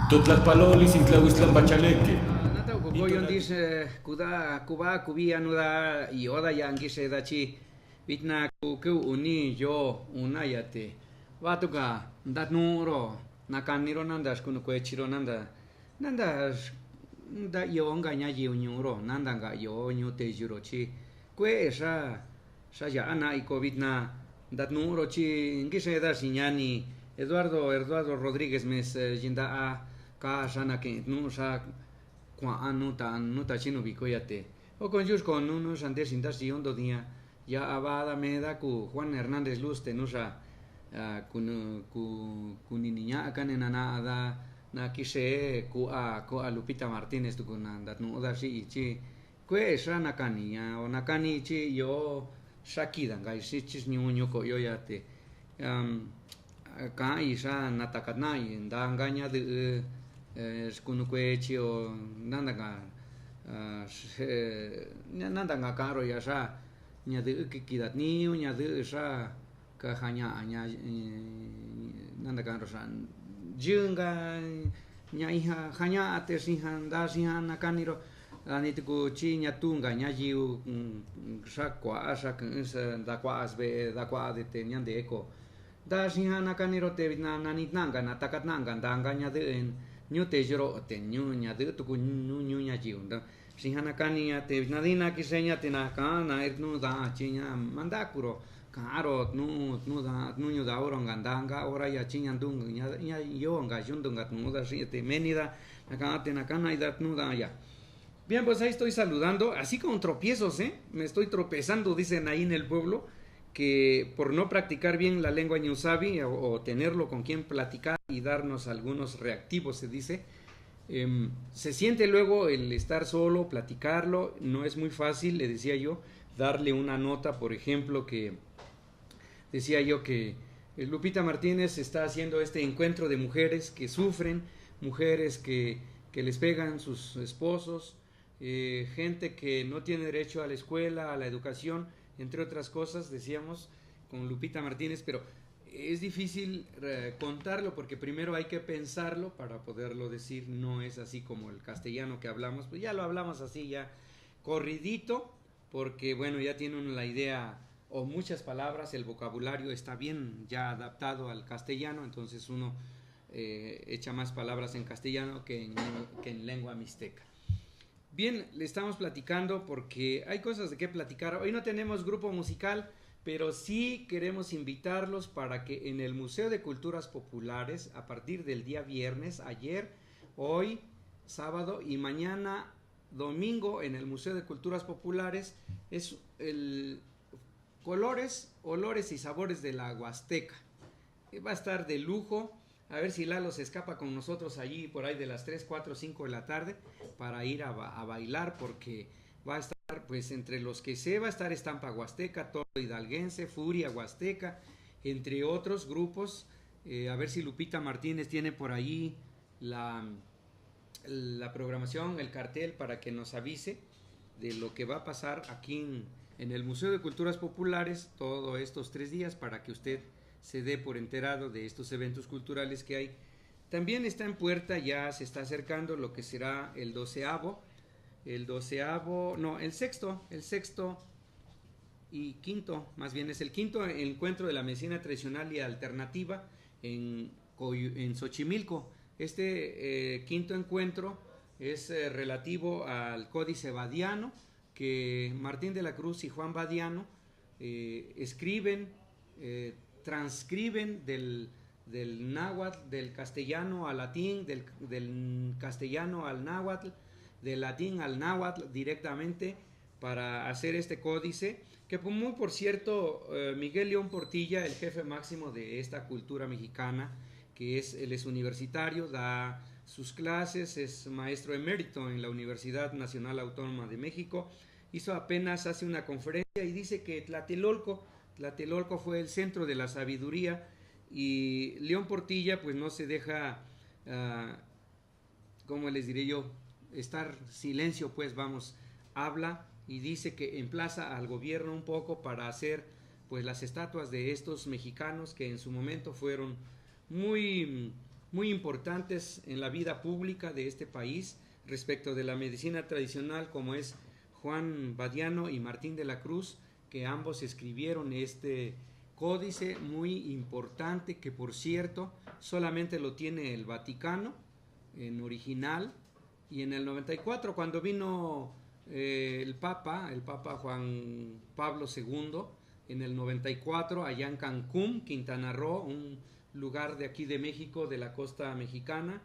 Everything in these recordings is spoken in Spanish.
Totlatpaloli, Sintlahuistlan Pachaleque. Nata kokoyon dice kuda kuba kubia nuda yoda yangi dachi bitna ku uni yo unayate watuka datnuro nakaniro nandas kuno kuechiro nandas da yo ngaña yunyuro nandanga yo nyute juro chi kue esa ya ana y covid na datnuro chi ngise da siñani Eduardo Rodríguez mes jinda a ka sana que no sa kwa anuta chino bikoyate o con jus con unos antes sin das yondo dia ya abada meda ku Juan Hernández Luz tenusa ku ni niña acá en nada na kise ku a Lupita Martínez tu con andat no da si chi kue sa nakani ya o nakani chi yo shakida ngai si chis ni unyo ko yo yate ka isa natakatna y ndangaña de skunukuechi o nandanga karo ya sa nya de kikidat niu nya de sa ka hanya nya nandanga ro san junga nya iha hanya ate si handa si hana kaniro anitiku chi nya tunga nya jiu sa kwa sa da kwa asbe da kwa de te nya de eko da si hana kaniro te na nitnanga na takatnanga ndanga nya de en nyu te joro te nyu nya de tu nyu nya jiu nda si hana kania te nadina kisenya te na kana ernu da chinya mandakuro karo nu da nu da oro ngandanga ora ya chinya dung nya yo nga jundunga nu da si te menida acá te na kana y da nu da ya. Bien, pues ahí estoy saludando, así con tropiezos, me estoy tropezando, dicen ahí en el pueblo, que por no practicar bien la lengua ñusabi o tenerlo con quien platicar y darnos algunos reactivos, se dice, se siente luego el estar solo, platicarlo, no es muy fácil, le decía yo, darle una nota, por ejemplo, que decía yo que Lupita Martínez está haciendo este encuentro de mujeres que sufren, mujeres que les pegan sus esposos, gente que no tiene derecho a la escuela, a la educación, entre otras cosas, decíamos, con Lupita Martínez, pero es difícil contarlo porque primero hay que pensarlo para poderlo decir, no es así como el castellano que hablamos, pues ya lo hablamos así, ya corridito, porque bueno, ya tiene uno la idea o muchas palabras, el vocabulario está bien ya adaptado al castellano, entonces uno echa más palabras en castellano que en lengua mixteca. Bien, le estamos platicando porque hay cosas de qué platicar. Hoy no tenemos grupo musical, pero sí queremos invitarlos para que en el Museo de Culturas Populares, a partir del día viernes, ayer, hoy, sábado y mañana, domingo, en el Museo de Culturas Populares, es el colores, olores y sabores de la Huasteca. Va a estar de lujo. A ver si Lalo se escapa con nosotros allí por ahí de las 3, 4, 5 de la tarde para ir a bailar porque va a estar, pues entre los que va a estar Estampa Huasteca, Toro Hidalguense, Furia Huasteca, entre otros grupos. A ver si Lupita Martínez tiene por ahí la programación, el cartel para que nos avise de lo que va a pasar aquí en el Museo de Culturas Populares todos estos 3 días para que usted se dé por enterado de estos eventos culturales que hay. También está en puerta, ya se está acercando lo que será el sexto y quinto, más bien es el quinto encuentro de la medicina tradicional y alternativa en Xochimilco. Este quinto encuentro es relativo al Códice Badiano, que Martín de la Cruz y Juan Badiano escriben, transcriben del náhuatl, del castellano al latín, del castellano al náhuatl, del latín al náhuatl directamente para hacer este códice, que muy por cierto, Miguel León Portilla, el jefe máximo de esta cultura mexicana, él es universitario, da sus clases, es maestro emérito en la Universidad Nacional Autónoma de México, hizo apenas hace una conferencia y dice que Tlatelolco fue el centro de la sabiduría y León Portilla pues no se deja, ¿cómo les diré yo? Estar silencio, pues vamos, habla y dice que emplaza al gobierno un poco para hacer pues las estatuas de estos mexicanos que en su momento fueron muy muy importantes en la vida pública de este país respecto de la medicina tradicional, como es Juan Badiano y Martín de la Cruz, que ambos escribieron este códice muy importante, que por cierto solamente lo tiene el Vaticano en original. Y en el 94, cuando vino el Papa Juan Pablo II, en el 94, allá en Cancún, Quintana Roo, un lugar de aquí de México, de la costa mexicana,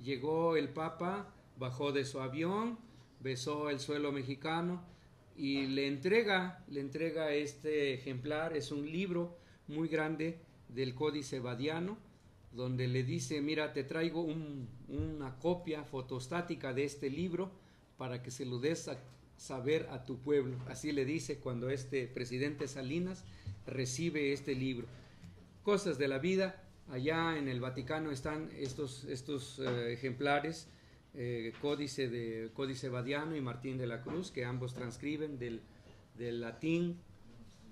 llegó el Papa, bajó de su avión, besó el suelo mexicano y le entrega este ejemplar. Es un libro muy grande del Códice Badiano, donde le dice: mira, te traigo una copia fotostática de este libro para que se lo des a saber a tu pueblo. Así le dice cuando este presidente Salinas recibe este libro. Cosas de la vida. Allá en el Vaticano están estos ejemplares, Códice Badiano y Martín de la Cruz, que ambos transcriben del latín,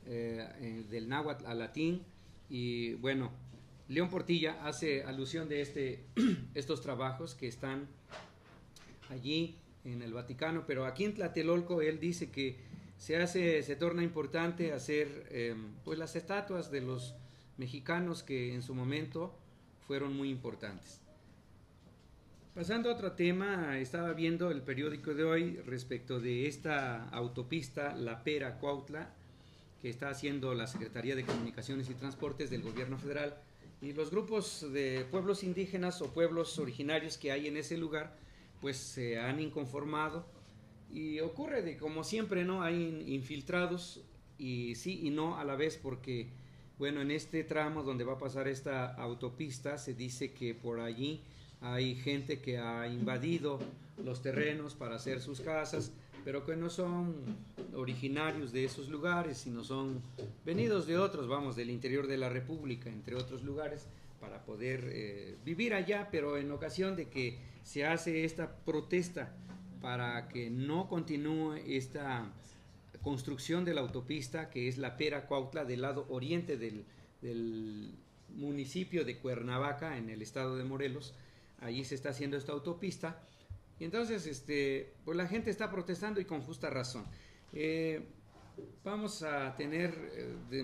del náhuatl al latín. Y bueno, León Portilla hace alusión de estos trabajos que están allí en el Vaticano, pero aquí en Tlatelolco él dice que se torna importante hacer pues las estatuas de los mexicanos que en su momento fueron muy importantes. Pasando a otro tema, estaba viendo el periódico de hoy respecto de esta autopista La Pera-Cuautla que está haciendo la Secretaría de Comunicaciones y Transportes del Gobierno Federal, y los grupos de pueblos indígenas o pueblos originarios que hay en ese lugar pues se han inconformado, y ocurre de como siempre, ¿no? Hay infiltrados y sí y no a la vez, porque bueno, en este tramo donde va a pasar esta autopista se dice que por allí hay gente que ha invadido los terrenos para hacer sus casas, pero que no son originarios de esos lugares, sino son venidos de otros, vamos, del interior de la República, entre otros lugares, para poder vivir allá, pero en ocasión de que se hace esta protesta para que no continúe esta construcción de la autopista, que es La Pera-Cuautla, del lado oriente del municipio de Cuernavaca, en el estado de Morelos. Allí se está haciendo esta autopista, y entonces pues la gente está protestando, y con justa razón. Vamos a tener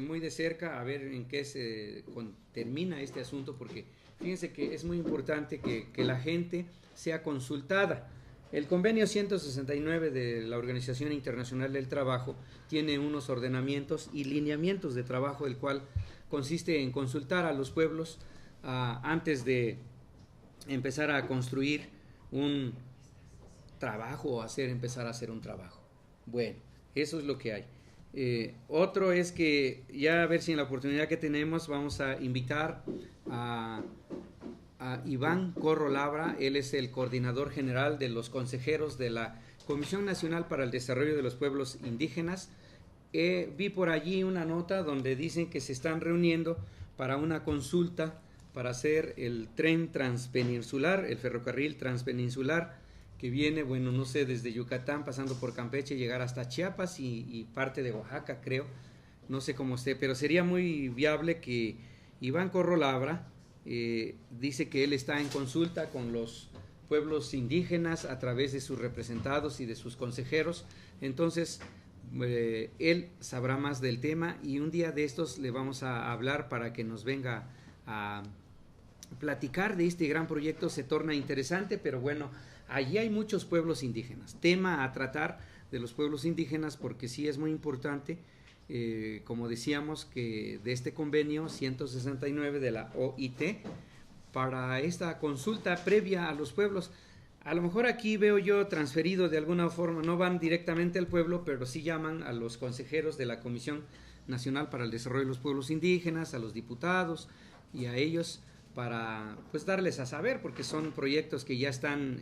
muy de cerca a ver en qué se termina este asunto, porque fíjense que es muy importante que la gente sea consultada. El convenio 169 de la Organización Internacional del Trabajo tiene unos ordenamientos y lineamientos de trabajo, el cual consiste en consultar a los pueblos antes de empezar a construir un trabajo o empezar a hacer un trabajo. Bueno, eso es lo que hay. Otro es que ya a ver si en la oportunidad que tenemos vamos a invitar a Iván Corro Labra. Él es el coordinador general de los consejeros de la Comisión Nacional para el Desarrollo de los Pueblos Indígenas. Vi por allí una nota donde dicen que se están reuniendo para una consulta para hacer el tren transpeninsular, el ferrocarril transpeninsular, que viene, bueno, no sé, desde Yucatán, pasando por Campeche, llegar hasta Chiapas y parte de Oaxaca, creo, no sé cómo esté, pero sería muy viable que Iván Corro Labra dice que él está en consulta con los pueblos indígenas a través de sus representados y de sus consejeros. Entonces él sabrá más del tema, y un día de estos le vamos a hablar para que nos venga a platicar de este gran proyecto. Se torna interesante, pero bueno, allí hay muchos pueblos indígenas, tema a tratar de los pueblos indígenas, porque sí es muy importante, como decíamos, que de este convenio 169 de la OIT, para esta consulta previa a los pueblos. A lo mejor aquí veo yo transferido de alguna forma, no van directamente al pueblo, pero sí llaman a los consejeros de la Comisión Nacional para el Desarrollo de los Pueblos Indígenas, a los diputados y a ellos, para pues darles a saber, porque son proyectos que ya están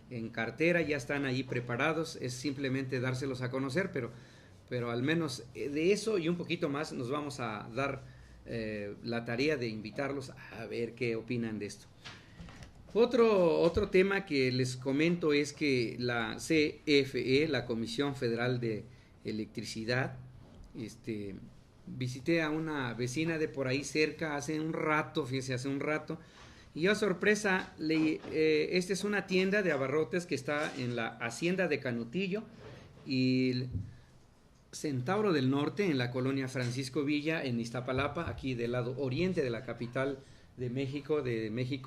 en cartera, ya están ahí preparados, es simplemente dárselos a conocer, pero al menos de eso y un poquito más nos vamos a dar la tarea de invitarlos a ver qué opinan de esto. Otro tema que les comento es que la CFE, la Comisión Federal de Electricidad, visité a una vecina de por ahí cerca hace un rato, fíjese, hace un rato, Y oh sorpresa, esta es una tienda de abarrotes que está en la Hacienda de Canutillo y Centauro del Norte, en la colonia Francisco Villa, en Iztapalapa, aquí del lado oriente de la capital de México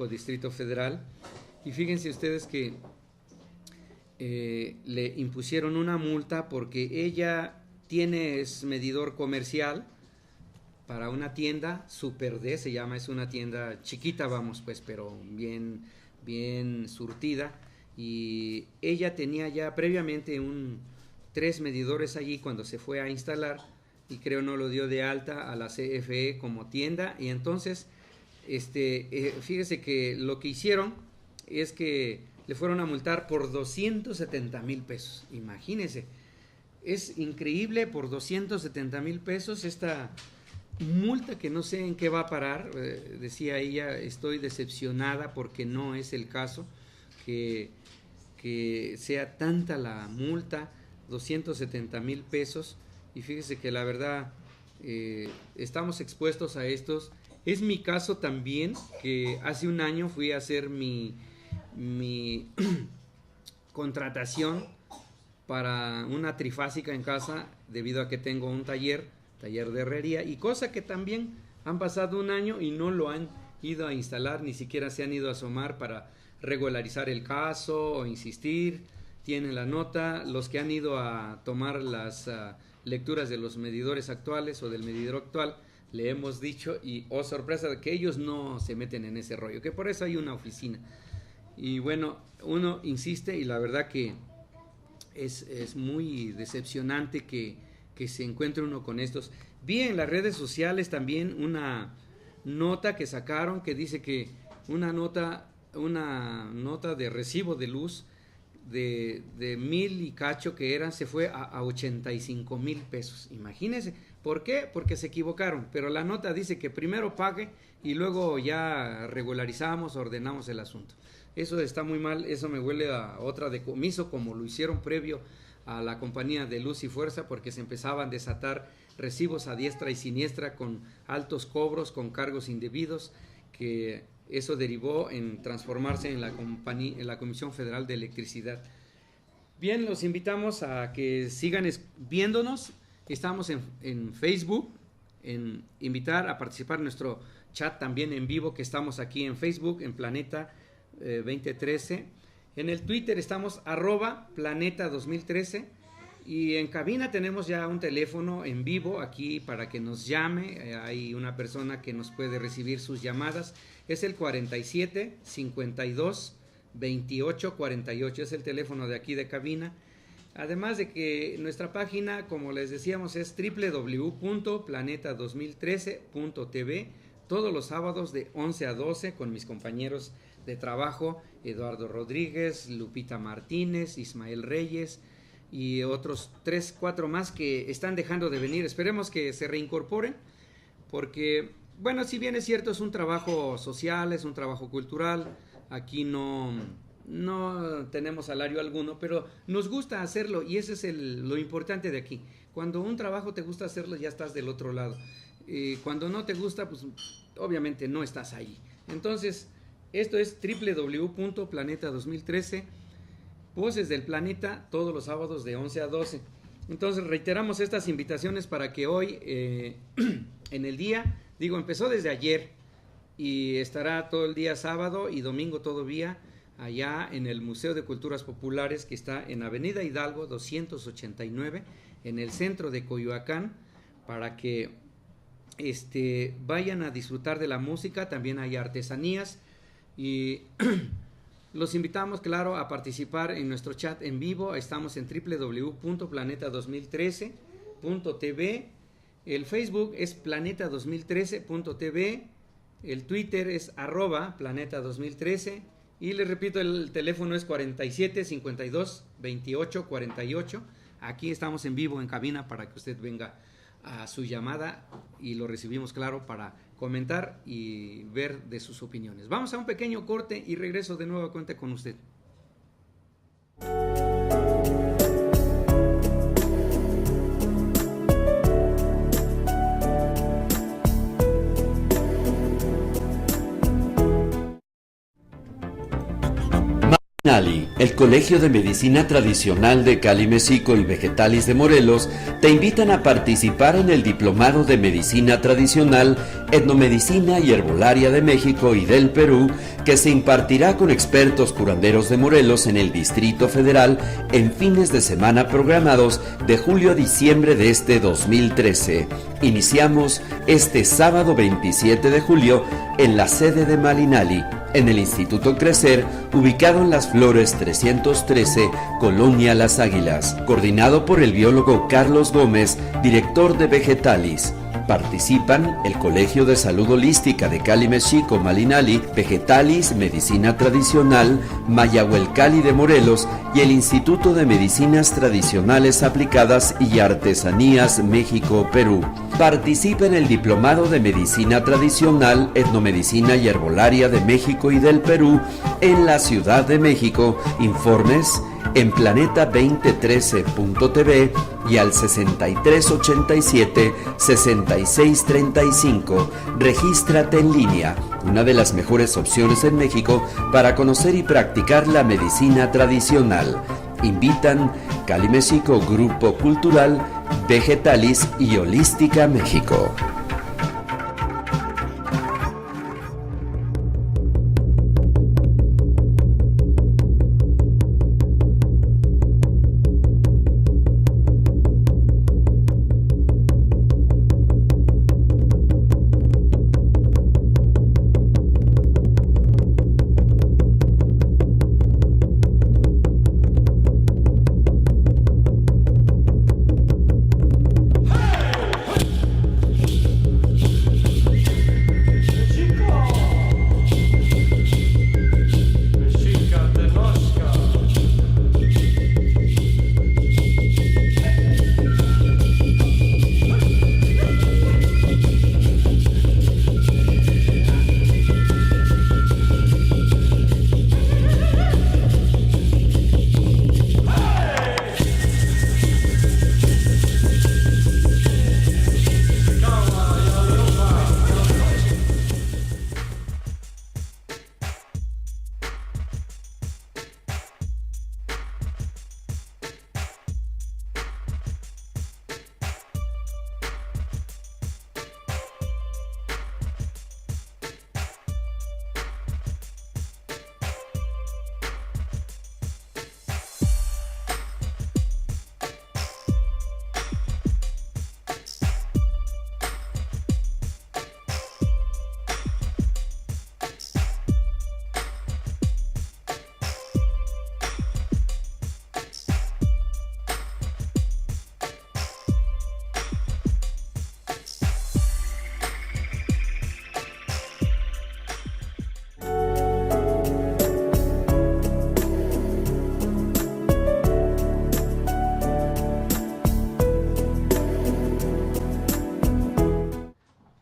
Distrito Federal. Y fíjense ustedes que le impusieron una multa porque ella tiene medidor comercial para una tienda, Super D se llama, es una tienda chiquita, vamos pues, pero bien surtida, y ella tenía ya previamente 3 medidores allí cuando se fue a instalar, y creo no lo dio de alta a la CFE como tienda, y entonces, fíjese que lo que hicieron es que le fueron a multar por 270,000 pesos, imagínense, es increíble, por 270,000 pesos esta multa que no sé en qué va a parar. Decía ella, estoy decepcionada porque no es el caso que sea tanta la multa, 270,000 pesos, y fíjese que la verdad estamos expuestos a estos. Es mi caso también, que hace un año fui a hacer mi contratación para una trifásica en casa, debido a que tengo un taller de herrería, y cosa que también han pasado un año y no lo han ido a instalar, ni siquiera se han ido a asomar para regularizar el caso o insistir. Tienen la nota, los que han ido a tomar las lecturas de los medidores actuales o del medidor actual, le hemos dicho, y oh sorpresa, que ellos no se meten en ese rollo, que por eso hay una oficina. Y bueno, uno insiste, y la verdad que es muy decepcionante que se encuentre uno con estos. Vi en las redes sociales también una nota que sacaron que dice que una nota de recibo de luz de 1,000 y cacho que eran, se fue a 85,000 pesos. Imagínense. ¿Por qué? Porque se equivocaron, pero la nota dice que primero pague y luego ya regularizamos, ordenamos el asunto. Eso está muy mal, eso me huele a otra decomiso, como lo hicieron previo a la compañía de Luz y Fuerza, porque se empezaban a desatar recibos a diestra y siniestra con altos cobros, con cargos indebidos, que eso derivó en transformarse en la Comisión Federal de Electricidad. Bien, los invitamos a que sigan viéndonos. Estamos en Facebook, en invitar a participar en nuestro chat también en vivo, que estamos aquí en Facebook, en Planeta 2013. En el Twitter estamos @Planeta 2013, y en cabina tenemos ya un teléfono en vivo aquí para que nos llame. Hay una persona que nos puede recibir sus llamadas, es el 47 52 28 48, es el teléfono de aquí de cabina. Además de que nuestra página, como les decíamos, es www.planeta2013.tv, todos los sábados de 11 a 12 con mis compañeros de trabajo, Eduardo Rodríguez, Lupita Martínez, Ismael Reyes y otros 3, 4 más que están dejando de venir. Esperemos que se reincorporen, porque, bueno, si bien es cierto, es un trabajo social, es un trabajo cultural, aquí no tenemos salario alguno, pero nos gusta hacerlo, y ese es lo importante de aquí. Cuando un trabajo te gusta hacerlo, ya estás del otro lado. Cuando no te gusta, pues obviamente no estás ahí. Entonces, esto es www.planeta 2013, Voces del Planeta, todos los sábados de 11 a 12. Entonces reiteramos estas invitaciones para que hoy, en el día, empezó desde ayer y estará todo el día sábado y domingo todavía allá en el Museo de Culturas Populares, que está en Avenida Hidalgo 289, en el centro de Coyoacán, para que vayan a disfrutar de la música. También hay artesanías, y los invitamos, claro, a participar en nuestro chat en vivo. Estamos en www.planeta2013.tv, el Facebook es planeta2013.tv, el Twitter es @planeta2013, y les repito, el teléfono es 47 52 28 48. Aquí estamos en vivo en cabina para que usted venga a su llamada, y lo recibimos, claro, para comentar y ver de sus opiniones. Vamos a un pequeño corte y regreso de nueva cuenta con usted. Nali, el Colegio de Medicina Tradicional de Cali Mexico y Vegetalis de Morelos te invitan a participar en el Diplomado de Medicina Tradicional, Etnomedicina y Herbolaria de México y del Perú, que se impartirá con expertos curanderos de Morelos en el Distrito Federal en fines de semana programados de julio a diciembre de este 2013. Iniciamos este sábado 27 de julio en la sede de Malinali, en el Instituto Crecer, ubicado en Las Flores 313, Colonia Las Águilas, coordinado por el biólogo Carlos Gómez, director de Vegetalis. Participan el Colegio de Salud Holística de Cali Mexico Malinali, Vegetalis, Medicina Tradicional, Mayahuelcali de Morelos y el Instituto de Medicinas Tradicionales Aplicadas y Artesanías México Perú. Participa en el Diplomado de Medicina Tradicional, Etnomedicina y Herbolaria de México y del Perú en la Ciudad de México. Informes en planeta2013.tv y al 6387-6635. Regístrate en línea, una de las mejores opciones en México para conocer y practicar la medicina tradicional. Invitan Cali Mexico, Grupo Cultural, Vegetalis y Holística México.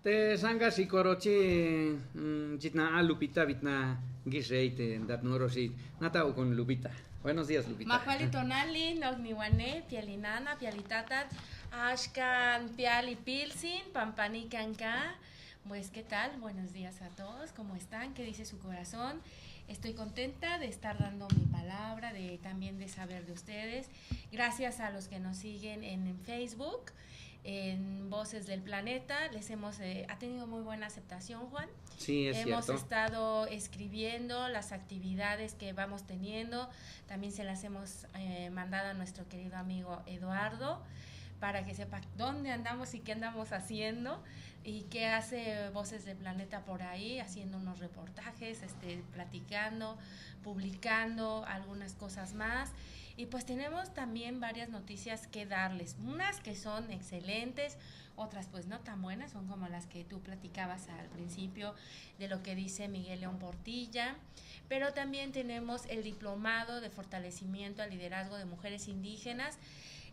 Te sanga sikorochi chitna Lupita vitna gisreite dat norosit natao con Lupita. Buenos días, Lupita. Mahwali tonali, nogniwane, pialinana, pialitatat, ashkan, piali pilsin, pampani canca. Pues, ¿qué tal? Buenos días a todos, ¿cómo están? ¿Qué dice su corazón? Estoy contenta de estar dando mi palabra, también de saber de ustedes. Gracias a los que nos siguen en Facebook, en Voces del Planeta. Ha tenido muy buena aceptación, Juan. Sí, es Hemos cierto. estado escribiendo las actividades que vamos teniendo. También se las hemos mandado a nuestro querido amigo Eduardo para que sepa dónde andamos y qué andamos haciendo y qué hace Voces del Planeta por ahí, haciendo unos reportajes, platicando, publicando algunas cosas más. Y pues tenemos también varias noticias que darles, unas que son excelentes, otras pues no tan buenas, son como las que tú platicabas al principio de lo que dice Miguel León Portilla, pero también tenemos el Diplomado de Fortalecimiento al Liderazgo de Mujeres Indígenas.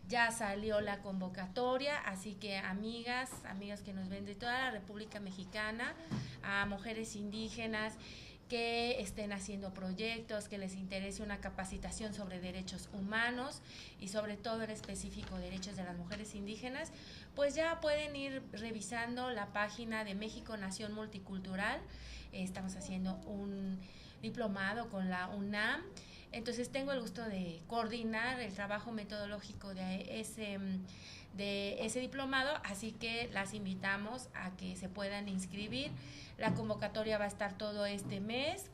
Ya salió la convocatoria, así que amigas que nos ven de toda la República Mexicana, a mujeres indígenas que estén haciendo proyectos, que les interese una capacitación sobre derechos humanos y sobre todo en específico derechos de las mujeres indígenas, pues ya pueden ir revisando la página de México Nación Multicultural. Estamos haciendo diplomado con la UNAM. Entonces tengo el gusto de coordinar el trabajo metodológico de ese diplomado, así que las invitamos a que se puedan inscribir. La convocatoria va a estar todo este mes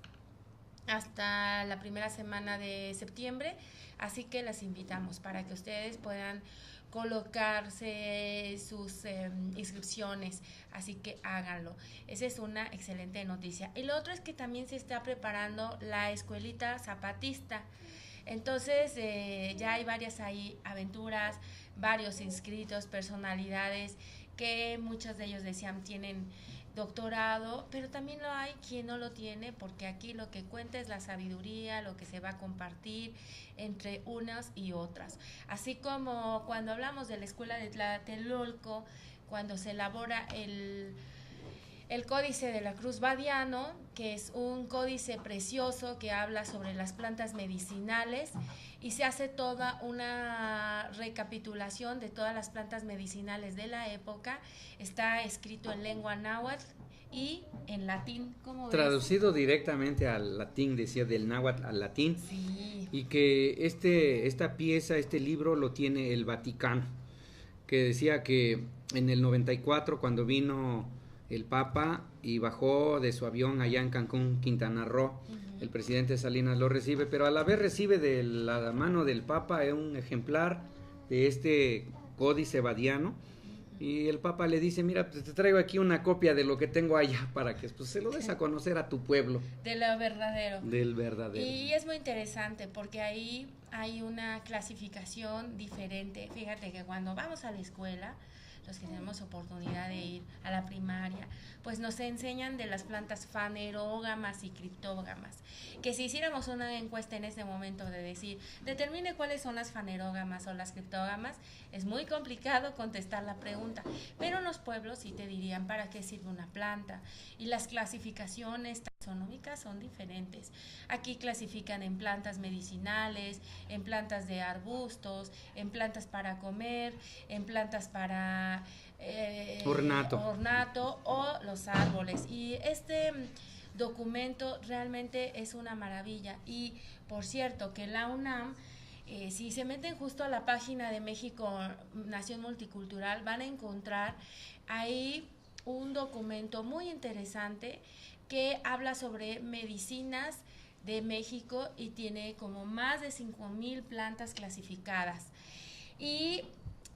hasta la primera semana de septiembre, así que las invitamos para que ustedes puedan colocarse sus inscripciones, así que háganlo. Esa es una excelente noticia. Y lo otro es que también se está preparando la escuelita zapatista. Entonces ya hay varias ahí aventuras, varios inscritos, personalidades que muchos de ellos decían tienen doctorado, pero también lo hay quien no lo tiene, porque aquí lo que cuenta es la sabiduría, lo que se va a compartir entre unas y otras. Así como cuando hablamos de la escuela de Tlatelolco, cuando se elabora el Códice de la Cruz Badiano, que es un códice precioso que habla sobre las plantas medicinales, y se hace toda una recapitulación de todas las plantas medicinales de la época. Está escrito en lengua náhuatl y en latín. ¿Cómo traducido directamente al latín, decía, del náhuatl al latín. Sí. Y que esta pieza, este libro lo tiene el Vaticano, que decía que en el 94, cuando vino el Papa y bajó de su avión allá en Cancún, Quintana Roo, el presidente Salinas lo recibe, pero a la vez recibe de la mano del Papa un ejemplar de este Códice Badiano, y el Papa le dice, mira, pues te traigo aquí una copia de lo que tengo allá para que pues, se lo des a conocer a tu pueblo. De lo verdadero. Del verdadero. Y es muy interesante porque ahí hay una clasificación diferente. Fíjate que cuando vamos a la escuela, los que tenemos oportunidad de ir a la primaria, pues nos enseñan de las plantas fanerógamas y criptógamas, que si hiciéramos una encuesta en este momento de decir, determine cuáles son las fanerógamas o las criptógamas, es muy complicado contestar la pregunta, pero en los pueblos sí te dirían para qué sirve una planta, y las clasificaciones taxonómicas son diferentes. Aquí clasifican en plantas medicinales, en plantas de arbustos, en plantas para comer, en plantas para ornato o los árboles. Y este documento realmente es una maravilla. Y por cierto que la UNAM, si se meten justo a la página de México Nación Multicultural, van a encontrar ahí un documento muy interesante que habla sobre medicinas de México y tiene como más de 5,000 plantas clasificadas. Y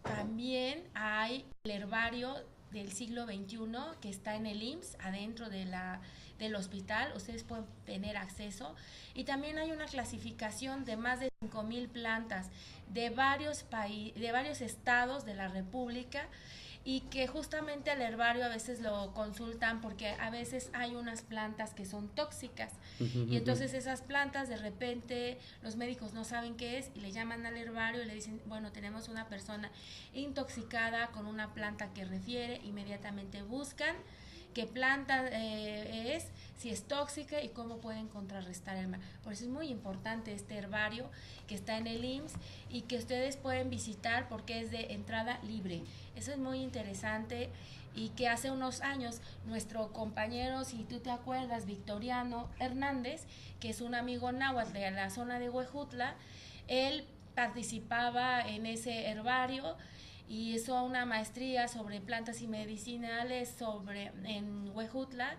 también hay el herbario del siglo XXI que está en el IMSS, adentro del hospital, ustedes pueden tener acceso, y también hay una clasificación de más de 5,000 plantas de varios estados de la República, y que justamente el herbario a veces lo consultan porque a veces hay unas plantas que son tóxicas, y entonces esas plantas de repente los médicos no saben qué es y le llaman al herbario y le dicen, bueno, tenemos una persona intoxicada con una planta que refiere, inmediatamente buscan qué planta es, si es tóxica y cómo pueden contrarrestar el mal. Por eso es muy importante este herbario que está en el IMSS y que ustedes pueden visitar porque es de entrada libre. Eso es muy interesante, y que hace unos años nuestro compañero, si tú te acuerdas, Victoriano Hernández, que es un amigo náhuatl de la zona de Huejutla, él participaba en ese herbario y hizo una maestría sobre plantas y medicinales en Huejutla,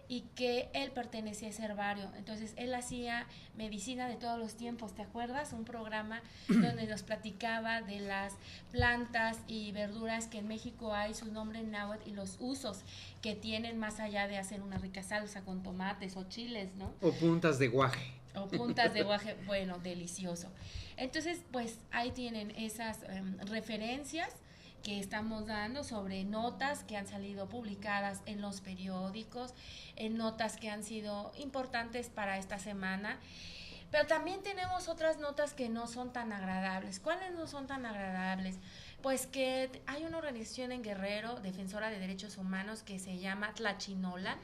y que él pertenecía a ese herbario. Entonces él hacía medicina de todos los tiempos, ¿te acuerdas? Un programa donde nos platicaba de las plantas y verduras que en México hay, su nombre en náhuatl y los usos que tienen más allá de hacer una rica salsa con tomates o chiles, ¿no? O puntas de guaje. O puntas de guaje, bueno, delicioso. Entonces, pues ahí tienen esas referencias que estamos dando sobre notas que han salido publicadas en los periódicos, en notas que han sido importantes para esta semana. Pero también tenemos otras notas que no son tan agradables. ¿Cuáles no son tan agradables? Pues que hay una organización en Guerrero, defensora de derechos humanos, que se llama Tlachinolan,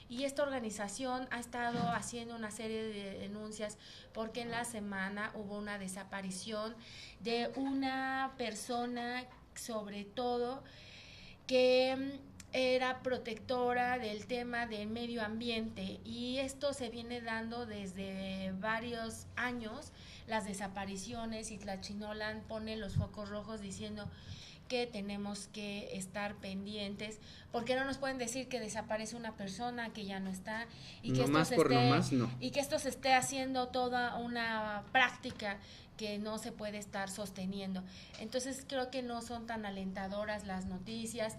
y esta organización ha estado haciendo una serie de denuncias porque en la semana hubo una desaparición de una persona, sobre todo, que era protectora del tema del medio ambiente y esto se viene dando desde varios años, las desapariciones, y Tlachinolan pone los focos rojos diciendo que tenemos que estar pendientes, porque no nos pueden decir que desaparece una persona, que ya no está, y que, y que esto se esté haciendo toda una práctica que no se puede estar sosteniendo. Entonces creo que no son tan alentadoras las noticias.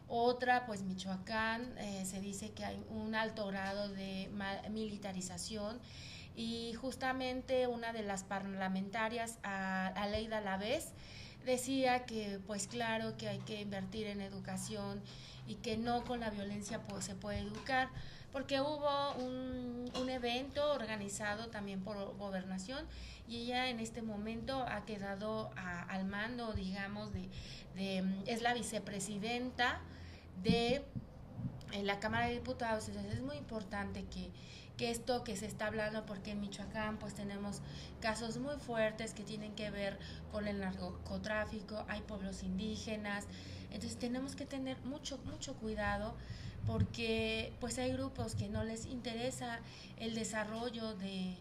Otra, pues Michoacán, se dice que hay un alto grado de militarización, y justamente una de las parlamentarias, Aleida Lavés, decía que pues claro que hay que invertir en educación y que no con la violencia pues se puede educar, porque hubo un evento organizado también por Gobernación y ella en este momento ha quedado al mando, digamos, es la vicepresidenta de la Cámara de Diputados. Entonces es muy importante que esto que se está hablando, porque en Michoacán pues tenemos casos muy fuertes que tienen que ver con el narcotráfico, hay pueblos indígenas, entonces tenemos que tener mucho cuidado, porque pues hay grupos que no les interesa el desarrollo de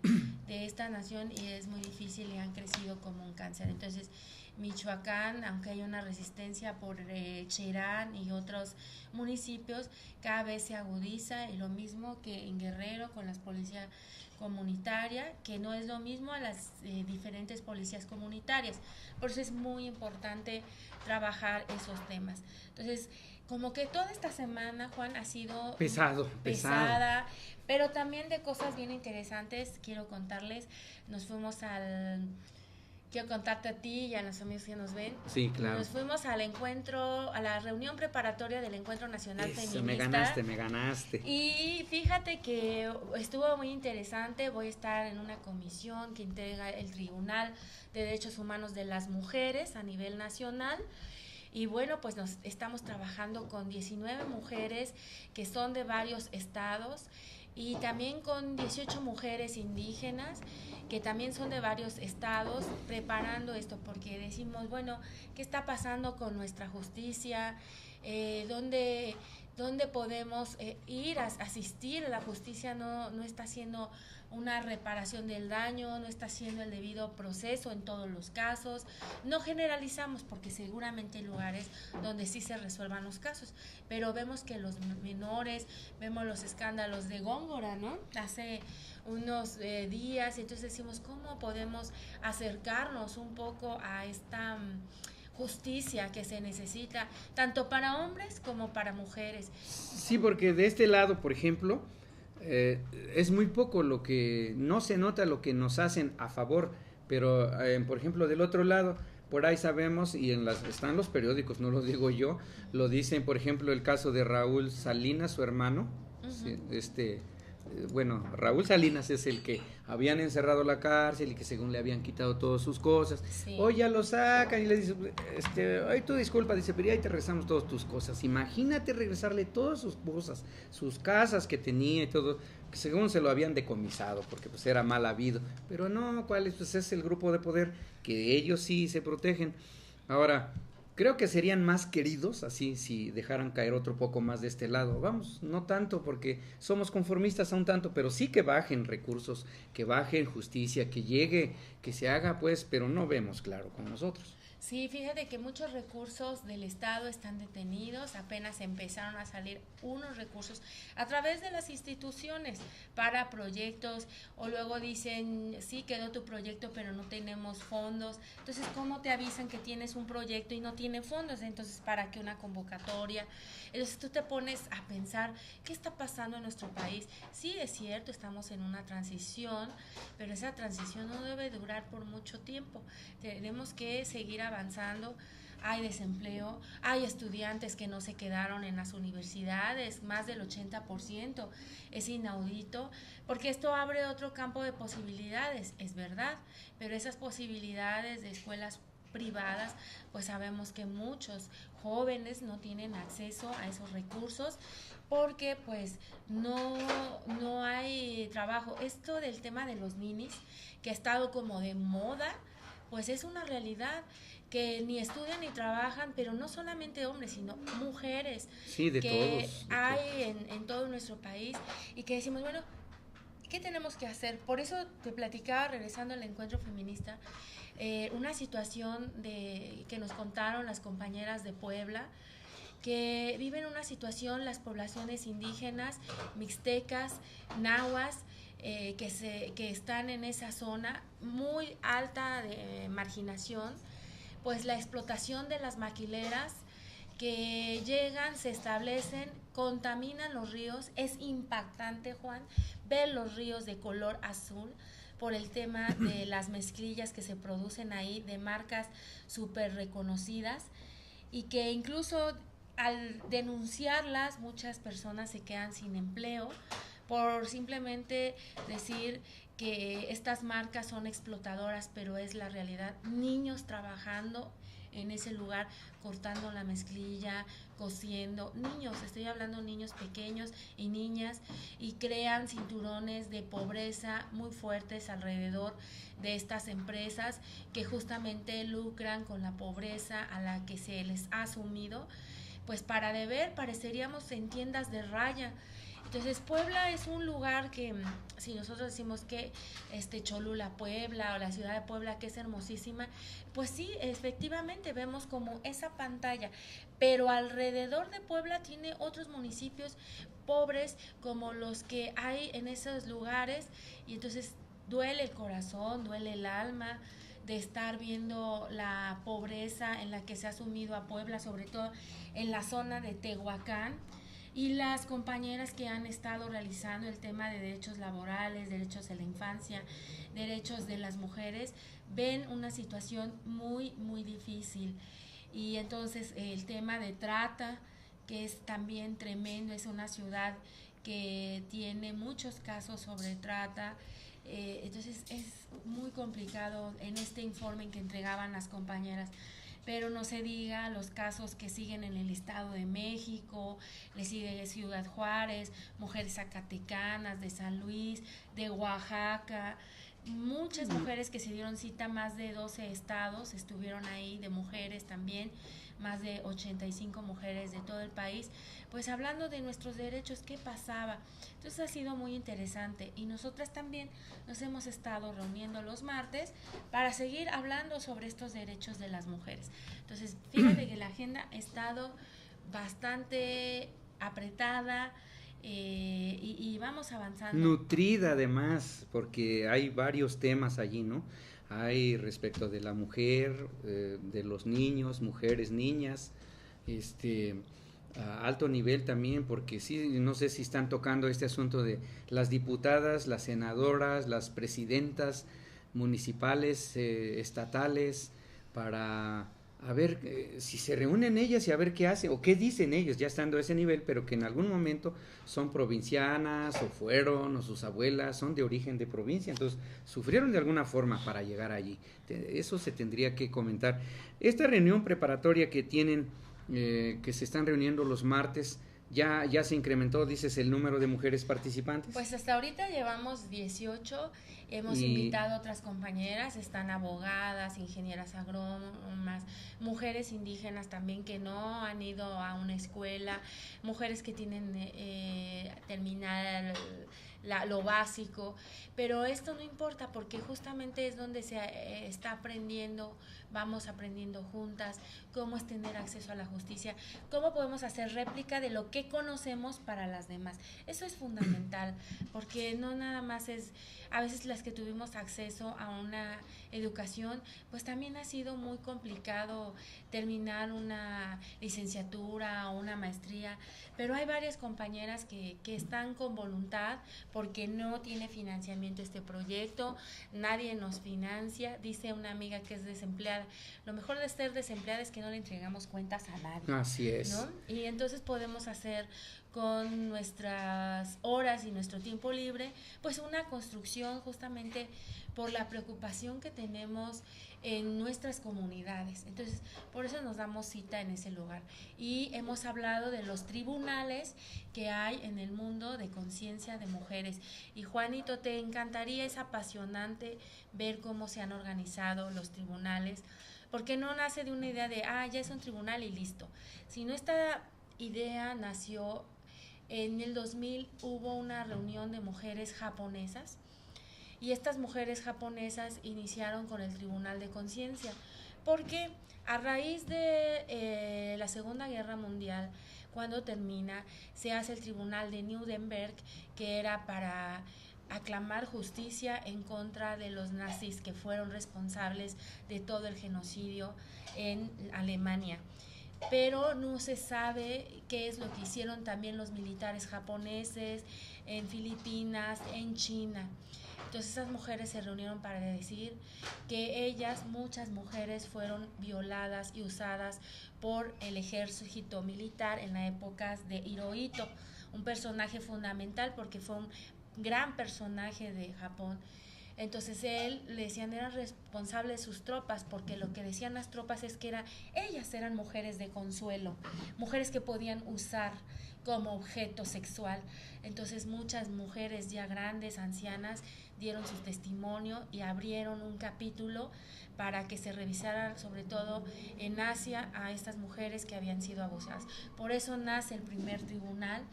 esta nación y es muy difícil y han crecido como un cáncer. Entonces Michoacán, aunque hay una resistencia por Cherán y otros municipios, cada vez se agudiza, y lo mismo que en Guerrero con las policías comunitarias, que no es lo mismo a las diferentes policías comunitarias. Por eso es muy importante trabajar esos temas. Entonces, como que toda esta semana, Juan, ha sido pesada, pero también de cosas bien interesantes. Quiero contarles, quiero contarte a ti y a los amigos que nos ven. Sí, claro. Nos fuimos al encuentro, a la reunión preparatoria del Encuentro Nacional Feminista. Me ganaste. Y fíjate que estuvo muy interesante. Voy a estar en una comisión que integra el Tribunal de Derechos Humanos de las Mujeres a nivel nacional. Y bueno, pues nos estamos trabajando con 19 mujeres que son de varios estados, y también con 18 mujeres indígenas que también son de varios estados, preparando esto, porque decimos, bueno, ¿qué está pasando con nuestra justicia? ¿Dónde podemos ir a asistir? La justicia no está haciendo una reparación del daño, no está haciendo el debido proceso en todos los casos. No generalizamos, porque seguramente hay lugares donde sí se resuelvan los casos, pero vemos que los menores, vemos los escándalos de Góngora, ¿no? Hace unos días, y entonces decimos, ¿cómo podemos acercarnos un poco a esta justicia que se necesita, tanto para hombres como para mujeres? Sí, porque de este lado, por ejemplo, es muy poco lo que, no se nota lo que nos hacen a favor, pero por ejemplo del otro lado, por ahí sabemos, y están los periódicos, no lo digo yo, lo dicen, por ejemplo, el caso de Raúl Salinas, su hermano. Uh-huh. Bueno, Raúl Salinas es el que habían encerrado la cárcel y que según le habían quitado todas sus cosas. Sí. Hoy ya lo sacan y le dice, ay, tú disculpa, dice, pero ya ahí te regresamos todas tus cosas. Imagínate regresarle todas sus cosas, sus casas que tenía y todo, que según se lo habían decomisado porque pues era mal habido. Pero no, ¿cuál es? Pues es el grupo de poder que ellos sí se protegen. Ahora, creo que serían más queridos así si dejaran caer otro poco más de este lado. Vamos, no tanto porque somos conformistas a un tanto, pero sí que bajen recursos, que bajen justicia, que llegue, que se haga pues, pero no vemos claro con nosotros. Sí, fíjate que muchos recursos del Estado están detenidos, apenas empezaron a salir unos recursos a través de las instituciones para proyectos, o luego dicen, sí, quedó tu proyecto, pero no tenemos fondos. Entonces, ¿cómo te avisan que tienes un proyecto y no tiene fondos? Entonces, ¿para qué una convocatoria? Entonces, tú te pones a pensar, ¿qué está pasando en nuestro país? Sí, es cierto, estamos en una transición, pero esa transición no debe durar por mucho tiempo. Tenemos que seguir avanzando. Hay desempleo, hay estudiantes que no se quedaron en las universidades, más del 80%, es inaudito, porque esto abre otro campo de posibilidades, es verdad, pero esas posibilidades de escuelas privadas, pues sabemos que muchos jóvenes no tienen acceso a esos recursos porque pues no hay trabajo. Esto del tema de los ninis, que ha estado como de moda, pues es una realidad que ni estudian ni trabajan, pero no solamente hombres, sino mujeres, Sí, de que todos. hay en todo nuestro país, y que decimos, bueno, ¿qué tenemos que hacer? Por eso te platicaba, regresando al encuentro feminista, una situación que nos contaron las compañeras de Puebla, que viven una situación, las poblaciones indígenas, mixtecas, nahuas, que están en esa zona muy alta de marginación, pues la explotación de las maquileras que llegan, se establecen, contaminan los ríos. Es impactante, Juan, ver los ríos de color azul por el tema de las mezclillas que se producen ahí, de marcas súper reconocidas, y que incluso al denunciarlas muchas personas se quedan sin empleo por simplemente decir que estas marcas son explotadoras, pero es la realidad. Niños trabajando en ese lugar, cortando la mezclilla, cosiendo, niños, estoy hablando de niños pequeños y niñas, y crean cinturones de pobreza muy fuertes alrededor de estas empresas que justamente lucran con la pobreza a la que se les ha sumido. Pues para deber pareceríamos en tiendas de raya. Entonces Puebla es un lugar que, si nosotros decimos que Cholula, Puebla, o la ciudad de Puebla, que es hermosísima, pues sí, efectivamente vemos como esa pantalla, pero alrededor de Puebla tiene otros municipios pobres como los que hay en esos lugares, y entonces duele el corazón, duele el alma de estar viendo la pobreza en la que se ha sumido a Puebla, sobre todo en la zona de Tehuacán. Y las compañeras que han estado realizando el tema de derechos laborales, derechos de la infancia, derechos de las mujeres, ven una situación muy, muy difícil. Y entonces el tema de trata, que es también tremendo, es una ciudad que tiene muchos casos sobre trata. Entonces es muy complicado en este informe que entregaban las compañeras. Pero no se diga los casos que siguen en el Estado de México, le sigue Ciudad Juárez, mujeres zacatecanas, de San Luis, de Oaxaca, muchas mujeres que se dieron cita, más de 12 estados estuvieron ahí, de mujeres también, más de 85 mujeres de todo el país, pues hablando de nuestros derechos, qué pasaba. Entonces ha sido muy interesante, y nosotras también nos hemos estado reuniendo los martes para seguir hablando sobre estos derechos de las mujeres. Entonces fíjate que la agenda ha estado bastante apretada, y vamos avanzando. Nutrida además, porque hay varios temas allí, ¿no? Hay respecto de la mujer, de los niños, mujeres, niñas, a alto nivel también, porque sí, no sé si están tocando este asunto de las diputadas, las senadoras, las presidentas municipales, estatales, para a ver si se reúnen ellas y a ver qué hacen o qué dicen ellos, ya estando a ese nivel, pero que en algún momento son provincianas o fueron, o sus abuelas son de origen de provincia, entonces sufrieron de alguna forma para llegar allí. Eso se tendría que comentar. Esta reunión preparatoria que tienen, que se están reuniendo los martes, ya se incrementó, dices, el número de mujeres participantes. Pues hasta ahorita llevamos 18, hemos invitado a otras compañeras, están abogadas, ingenieras agrónomas, mujeres indígenas también que no han ido a una escuela, mujeres que tienen terminado lo básico, pero esto no importa porque justamente es donde se está aprendiendo, vamos aprendiendo juntas cómo es tener acceso a la justicia, cómo podemos hacer réplica de lo que conocemos para las demás. Eso es fundamental, porque no nada más es, a veces las que tuvimos acceso a una educación, pues también ha sido muy complicado terminar una licenciatura o una maestría, pero hay varias compañeras que están con voluntad, porque no tiene financiamiento este proyecto, nadie nos financia, dice una amiga que es desempleada, lo mejor de ser desempleada es que no le entregamos cuentas a nadie. Así es. ¿No? Y entonces podemos hacer con nuestras horas y nuestro tiempo libre, pues una construcción justamente por la preocupación que tenemos en nuestras comunidades. Entonces, por eso nos damos cita en ese lugar. Y hemos hablado de los tribunales que hay en el mundo de conciencia de mujeres. Y Juanito, te encantaría, es apasionante ver cómo se han organizado los tribunales, porque no nace de una idea de, ya es un tribunal y listo, sino esta idea nació en el 2000, hubo una reunión de mujeres japonesas, y estas mujeres japonesas iniciaron con el Tribunal de Conciencia, porque a raíz de la Segunda Guerra Mundial, cuando termina, se hace el Tribunal de Nuremberg, que era para aclamar justicia en contra de los nazis que fueron responsables de todo el genocidio en Alemania. Pero no se sabe qué es lo que hicieron también los militares japoneses en Filipinas, en China. Entonces esas mujeres se reunieron para decir que ellas, muchas mujeres, fueron violadas y usadas por el ejército militar en la época de Hirohito, un personaje fundamental porque fue un gran personaje de Japón. Entonces él, le decían, era responsable de sus tropas, porque lo que decían las tropas es que ellas eran mujeres de consuelo, mujeres que podían usar como objeto sexual. Entonces muchas mujeres ya grandes, ancianas, dieron su testimonio y abrieron un capítulo para que se revisara, sobre todo en Asia, a estas mujeres que habían sido abusadas. Por eso nace el primer tribunal.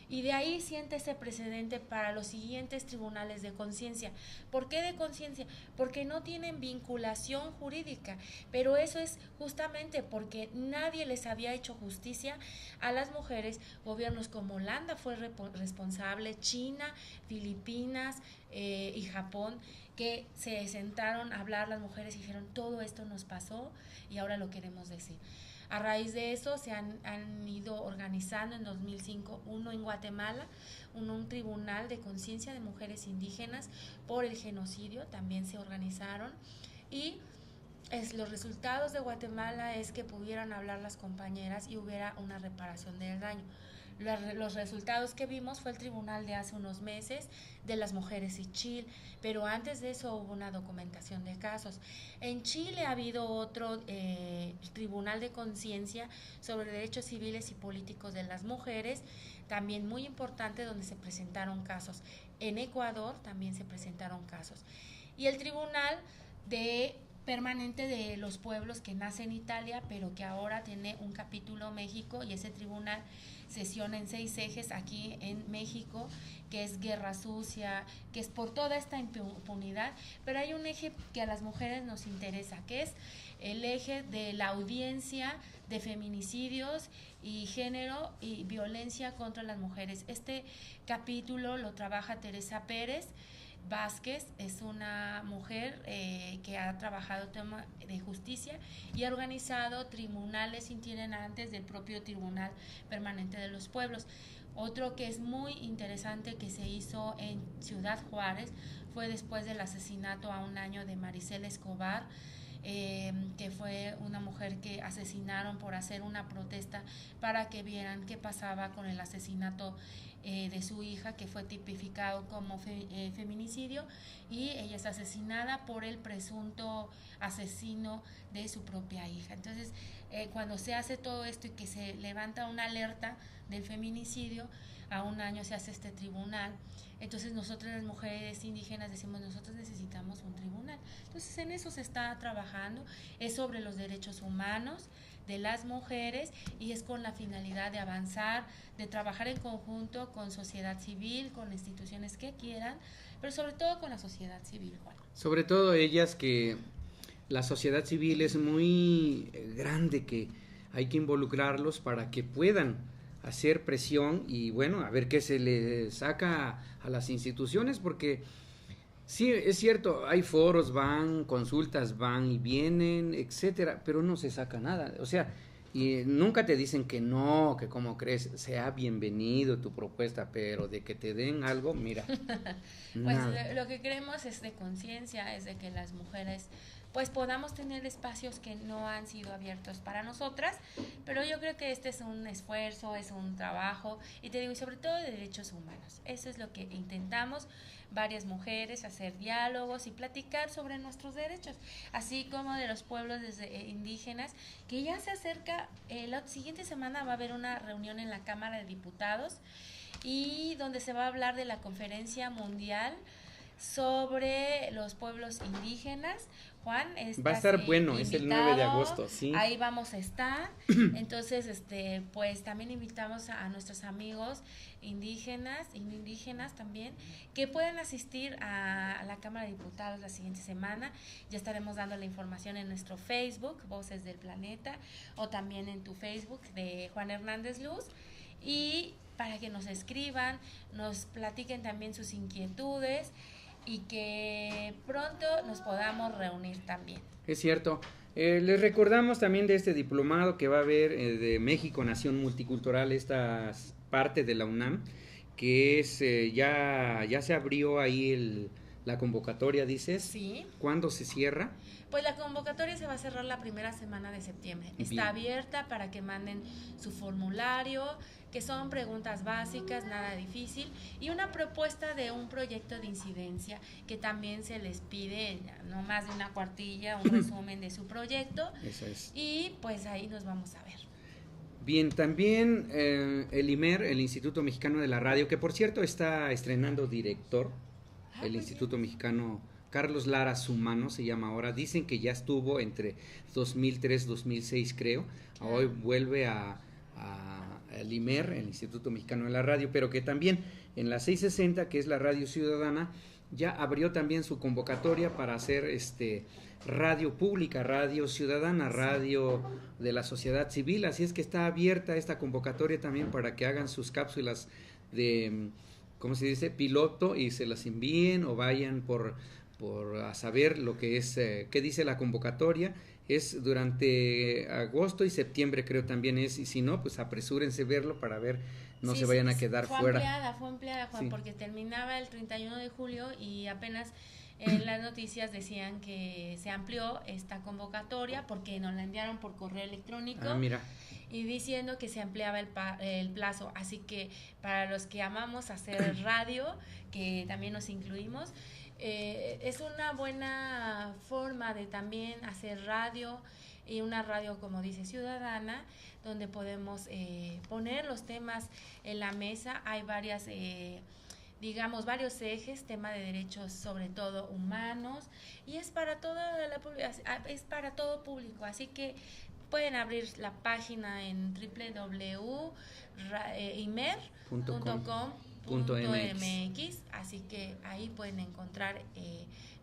Y de ahí siente ese precedente para los siguientes tribunales de conciencia. ¿Por qué de conciencia? Porque no tienen vinculación jurídica, pero eso es justamente porque nadie les había hecho justicia a las mujeres. Gobiernos como Holanda fue responsable, China, Filipinas y Japón, que se sentaron a hablar las mujeres y dijeron, todo esto nos pasó y ahora lo queremos decir. A raíz de eso se han ido organizando en 2005 uno en Guatemala, un tribunal de conciencia de mujeres indígenas por el genocidio, también se organizaron, y los resultados de Guatemala es que pudieran hablar las compañeras y hubiera una reparación del daño. Los resultados que vimos fue el tribunal de hace unos meses de las mujeres en Chile, pero antes de eso hubo una documentación de casos. En Chile ha habido otro tribunal de conciencia sobre derechos civiles y políticos de las mujeres, también muy importante, donde se presentaron casos. En Ecuador también se presentaron casos. Y el tribunal permanente de los pueblos, que nace en Italia, pero que ahora tiene un capítulo México, y ese tribunal sesiona en 6 ejes aquí en México, que es guerra sucia, que es por toda esta impunidad, pero hay un eje que a las mujeres nos interesa, que es el eje de la audiencia de feminicidios y género y violencia contra las mujeres. Este capítulo lo trabaja Teresa Pérez Vázquez, es una mujer que ha trabajado tema de justicia y ha organizado tribunales itinerantes del propio Tribunal Permanente de los Pueblos. Otro que es muy interesante que se hizo en Ciudad Juárez fue después del asesinato a un año de Maricela Escobar, que fue una mujer que asesinaron por hacer una protesta para que vieran qué pasaba con el asesinato de su hija, que fue tipificado como feminicidio, y ella es asesinada por el presunto asesino de su propia hija. Entonces, cuando se hace todo esto y que se levanta una alerta del feminicidio, a un año se hace este tribunal. Entonces nosotros las mujeres indígenas decimos, nosotros necesitamos un tribunal. Entonces en eso se está trabajando, es sobre los derechos humanos de las mujeres y es con la finalidad de avanzar, de trabajar en conjunto con sociedad civil, con instituciones que quieran, pero sobre todo con la sociedad civil, Juan. Sobre todo ellas, que la sociedad civil es muy grande, que hay que involucrarlos para que puedan hacer presión y bueno, a ver qué se le saca a las instituciones, porque sí, es cierto, hay foros, van, consultas van y vienen, etcétera, pero no se saca nada. O sea, Y nunca te dicen que no, que como crees, sea bienvenido tu propuesta, pero de que te den algo, mira. Pues lo que queremos es de conciencia, es de que las mujeres pues podamos tener espacios que no han sido abiertos para nosotras, pero yo creo que este es un esfuerzo, es un trabajo, y te digo, y sobre todo de derechos humanos. Eso es lo que intentamos varias mujeres, hacer diálogos y platicar sobre nuestros derechos, así como de los pueblos indígenas, que ya se acerca, la siguiente semana va a haber una reunión en la Cámara de Diputados, y donde se va a hablar de la conferencia mundial sobre los pueblos indígenas. Juan, va a estar bueno, es el 9 de agosto, sí. Ahí vamos a estar. Entonces, pues también invitamos a nuestros amigos indígenas y no indígenas también, que puedan asistir a la Cámara de Diputados la siguiente semana. Ya estaremos dando la información en nuestro Facebook, Voces del Planeta, o también en tu Facebook de Juan Hernández Luz, y para que nos escriban, nos platiquen también sus inquietudes, y que pronto nos podamos reunir también. Es cierto. Les recordamos también de este diplomado que va a haber de México Nación Multicultural, esta parte de la UNAM, que es ya se abrió ahí la convocatoria, dices. Sí. ¿Cuándo se cierra? Pues la convocatoria se va a cerrar la primera semana de septiembre. Está Bien. abierta para que manden su formulario, que son preguntas básicas, nada difícil, y una propuesta de un proyecto de incidencia, que también se les pide no más de una cuartilla, un resumen de su proyecto. Eso es. Y pues ahí nos vamos a ver. Bien, también el IMER, el Instituto Mexicano de la Radio, que por cierto está estrenando director, el pues Instituto Mexicano, Carlos Lara Sumano se llama ahora. Dicen que ya estuvo entre 2003, 2006 creo. Hoy vuelve al IMER, el Instituto Mexicano de la Radio, pero que también en la 660, que es la Radio Ciudadana, ya abrió también su convocatoria para hacer radio pública, radio ciudadana, radio de la sociedad civil. Así es que está abierta esta convocatoria también para que hagan sus cápsulas de, ¿cómo se dice?, piloto, y se las envíen o vayan por a saber lo que es, qué dice la convocatoria. Es durante agosto y septiembre creo también es, y si no, pues apresúrense a verlo para ver, no se vayan a quedar fuera. Fue ampliada, Juan, Sí. porque terminaba el 31 de julio y apenas en las noticias decían que se amplió esta convocatoria porque nos la enviaron por correo electrónico. Mira. Y diciendo que se ampliaba el plazo, así que para los que amamos hacer radio, que también nos incluimos, es una buena forma de también hacer radio, y una radio, como dice, ciudadana, donde podemos poner los temas en la mesa. Hay varias, varios ejes, tema de derechos, sobre todo humanos, y es para toda es para todo público, así que pueden abrir la página en www.imer.com.mx, así que ahí pueden encontrar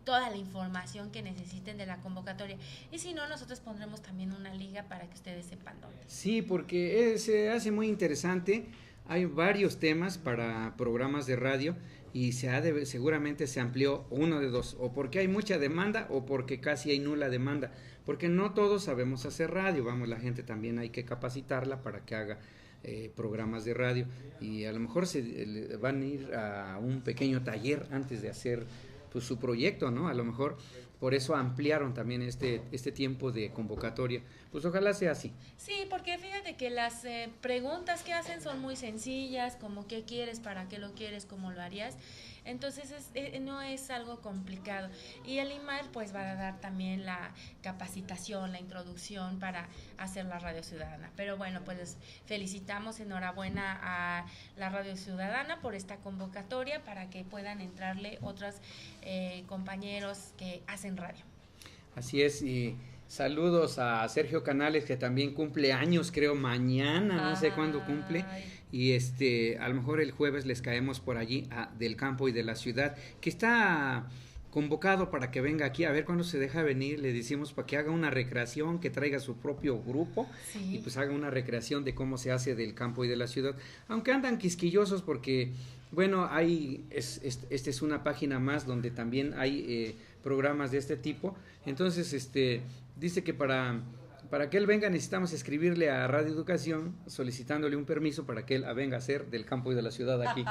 toda la información que necesiten de la convocatoria, y si no, nosotros pondremos también una liga para que ustedes sepan dónde. Sí, porque se hace muy interesante. Hay varios temas para programas de radio y seguramente se amplió uno de dos, o porque hay mucha demanda o porque casi hay nula demanda, porque no todos sabemos hacer radio. Vamos, la gente también hay que capacitarla para que haga programas de radio, y a lo mejor se van a ir a un pequeño taller antes de hacer pues su proyecto, ¿no? A lo mejor por eso ampliaron también este tiempo de convocatoria. Pues ojalá sea así. Sí, porque fíjate que las preguntas que hacen son muy sencillas, como qué quieres, para qué lo quieres, cómo lo harías. Entonces no es algo complicado, y el IMAR pues va a dar también la capacitación, la introducción para hacer la radio ciudadana. Pero bueno, pues les felicitamos, enhorabuena a la radio ciudadana por esta convocatoria, para que puedan entrarle otros compañeros que hacen radio. Así es, y saludos a Sergio Canales, que también cumple años, creo mañana, no sé cuándo cumple, y a lo mejor el jueves les caemos por allí del campo y de la ciudad, que está convocado para que venga aquí, a ver cuándo se deja venir. Le decimos para que haga una recreación, que traiga su propio grupo, sí, y pues haga una recreación de cómo se hace del campo y de la ciudad, aunque andan quisquillosos porque, bueno, esta es una página más donde también hay programas de este tipo. Entonces dice que para Para que él venga necesitamos escribirle a Radio Educación solicitándole un permiso para que él venga a ser del campo y de la ciudad aquí.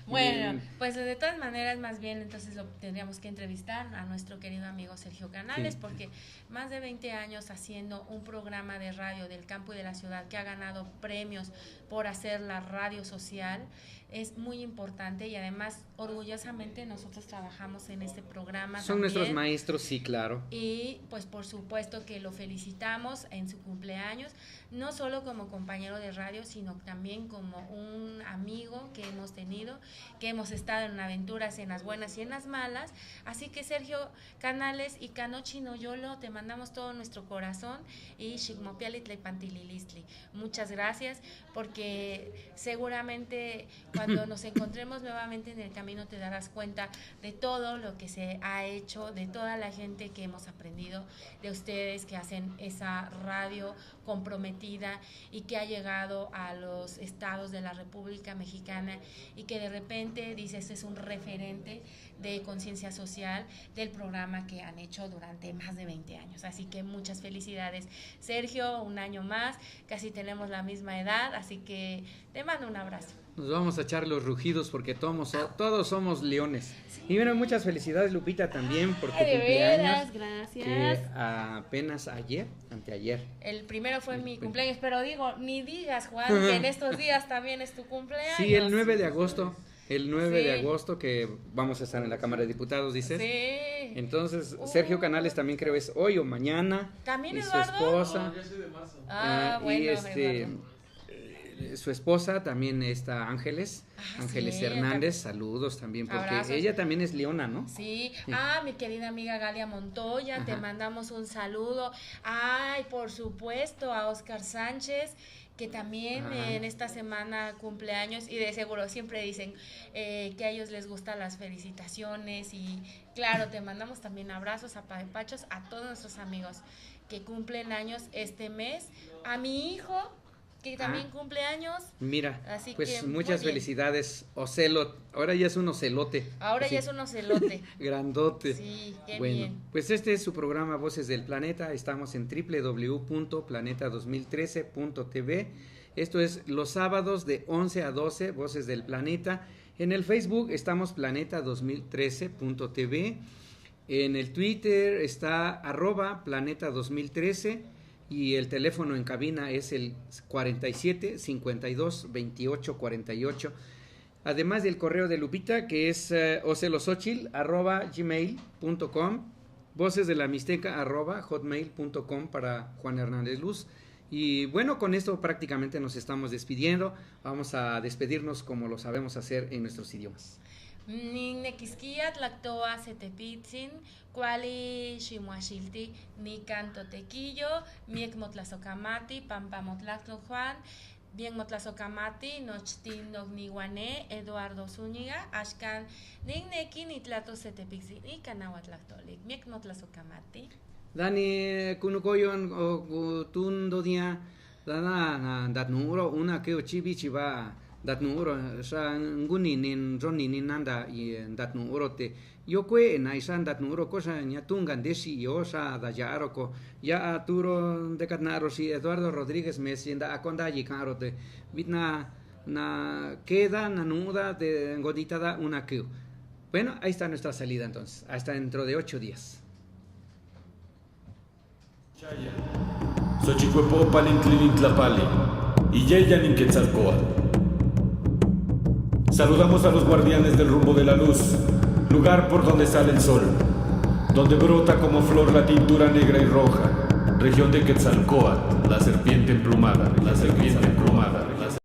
Bueno, pues de todas maneras, más bien entonces lo tendríamos que entrevistar a nuestro querido amigo Sergio Canales, Sí. porque más de 20 años haciendo un programa de radio del campo y de la ciudad que ha ganado premios por hacer la radio social, es muy importante y además orgullosamente nosotros trabajamos en este programa. Son también. nuestros maestros, sí, claro. Y pues por supuesto que lo felicitamos en su cumpleaños, no solo como compañero de radio, sino también como un amigo que hemos tenido, que hemos estado en aventuras en las buenas y en las malas. Así que Sergio Canales y Cano Chinoyolo, te mandamos todo nuestro corazón y Xigmopialitli Pantililistli. Muchas gracias, porque seguramente cuando nos encontremos nuevamente en el camino te darás cuenta de todo lo que se ha hecho, de toda la gente que hemos aprendido, de ustedes que hacen esa radio comprometida y que ha llegado a los estados de la República Mexicana y que de repente dices es un referente de conciencia social del programa que han hecho durante más de 20 años. Así que muchas felicidades, Sergio, un año más, casi tenemos la misma edad, así que te mando un abrazo. Nos vamos a echar los rugidos porque todos somos leones. Y bueno, muchas felicidades, Lupita, también por tu Ay, de cumpleaños. veras, gracias. Que apenas anteayer. El primero fue El mi prim- cumpleaños, pero digo, ni digas, Juan, que en estos días también es tu cumpleaños. Sí, el 9 de agosto. El 9 de Sí. agosto que vamos a estar en la Cámara de Diputados, dices. Sí. Entonces, Sergio Canales también creo es hoy o mañana. ¿También y su Eduardo? esposa. Bueno, y Eduardo. su esposa también está Ángeles. Ángeles sí, Hernández, saludos también, porque Abrazos. ella también es leona, ¿no? Sí, mi querida amiga Galia Montoya, te Ajá. mandamos un saludo. Ay, por supuesto, a Oscar Sánchez, que también Ajá. en esta semana cumpleaños y de seguro siempre dicen que a ellos les gustan las felicitaciones y claro, te mandamos también abrazos a Pachos, a todos nuestros amigos que cumplen años este mes, a mi hijo que también cumple años. Mira, Así pues que, muy muchas bien. felicidades, Ocelot. Ahora ya es un ocelote. Ahora así, ya es un ocelote. grandote. Sí, qué Bueno, bien. pues este es su programa Voces del Planeta. Estamos en www.planeta2013.tv. Esto es los sábados de 11 a 12, Voces del Planeta. En el Facebook estamos planeta2013.tv. En el Twitter está @planeta2013 y el teléfono en cabina es el 47 52 28 48. Además del correo de Lupita, que es ocelosochil@gmail.com, voces de la mixteca @hotmail.com para Juan Hernández Luz. Y bueno, con esto prácticamente nos estamos despidiendo. Vamos a despedirnos como lo sabemos hacer en nuestros idiomas. Ninekiskia tlactoa setepitzin, cuali ximuaxilti, ni canto tequillo, miek motlazocamati, pampa motlactlo Juan, bien motlazocamati, nochtin nogniwane, Eduardo Zúñiga, ashkan, nigneki ni tlato setepitzin, y canahuatlactolik, miek motlazocamati. Dani kunukoyon o tundodia dana datnuro una que chibi chiva datnuro sa nguni nin roni nin nanda y datnuro te yo kwe na isan datnuro cosa ñatungan desi yo sa da yaroko ya aturo de Catnaro si Eduardo Rodríguez me sienda akonda y carote vitna na queda nanuda de godita da una que. Bueno, ahí está nuestra salida entonces, hasta dentro de 8 días. Chaya. Xochicuepopa Tlapali y Yeya Ninquetzalcóatl. Saludamos a los guardianes del rumbo de la luz, lugar por donde sale el sol, donde brota como flor la tintura negra y roja, región de Quetzalcóatl, la serpiente emplumada, la serpiente emplumada.